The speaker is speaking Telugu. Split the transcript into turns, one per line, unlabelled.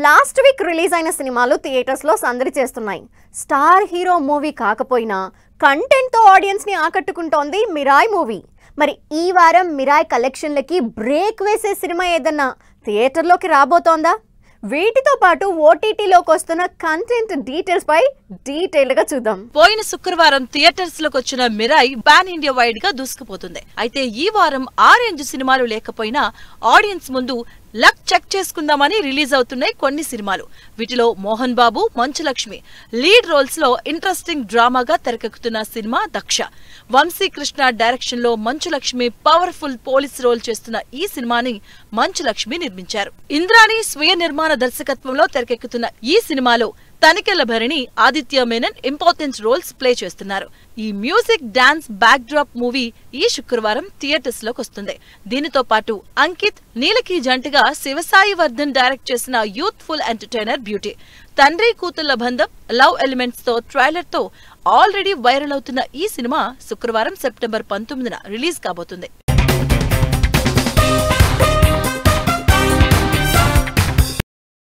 లాస్ట్ వీక్ రిలీజ్ అయిన సినిమాలు థియేటర్స్ లో సందడి చేస్తున్నాయి. స్టార్ హీరో మూవీ కాకపోయినా కంటెంట్ తో ఆడియన్స్ ని ఆకట్టుకుంటోంది మిరాయ్ మూవీ. మరి ఈ వారం మిరాయ్ కలెక్షన్లకి బ్రేక్ వేసే సినిమా ఏదన్నా థియేటర్లోకి రాబోతోందా? వీటితో పాటు ఓటీటీలోకి వస్తున్న కంటెంట్ డీటెయిల్స్ పై డీటెయిల్ గా చూద్దాం.
పోయిన శుక్రవారం థియేటర్స్ లోకి వచ్చిన మిరాయ్ పాన్ ఇండియా వైడ్ గా దూసుకుపోతుంది. అయితే ఈ వారం ఆ రేంజ్ సినిమాలు లేకపోయినా ఆడియన్స్ ముందు లక్ చెక్ చేసుకుందామని రిలీజ్ అవుతున్నాయి కొన్ని సినిమాలు. వీటిలో మోహన్ బాబు, మంచు లక్ష్మి లీడ్ రోల్స్ లో ఇంట్రెస్టింగ్ డ్రామాగా తెరకెక్కుతున్న సినిమా దక్ష. వంశీ కృష్ణ డైరెక్షన్ లో Manchu Lakshmi powerful police role చేస్తున్న ఈ సినిమాని మంచు లక్ష్మి నిర్మించారు. ఇంద్రాణి స్వీయ నిర్మాణ దర్శకత్వంలో తెరకెక్కుతున్న ఈ సినిమాలో Tanikella Bharani, Aditya Menon important roles play చేస్తున్నారు. ఈ music dance backdrop movie ఈ శుక్రవారం థియేటర్స్ లోకి వస్తుంది. దీనితో పాటు అంకిత్, నీలకి జంటగా శివసాయి వర్ధన్ డైరెక్ట్ చేసిన యూత్ఫుల్ ఎంటర్టైనర్ బ్యూటీ, తండ్రి కూతుళ్ల బంధం, లవ్ ఎలిమెంట్స్ తో ట్రైలర్ తో ఆల్రెడీ వైరల్ అవుతున్న ఈ సినిమా శుక్రవారం సెప్టెంబర్ 19న రిలీజ్ కాబోతుంది.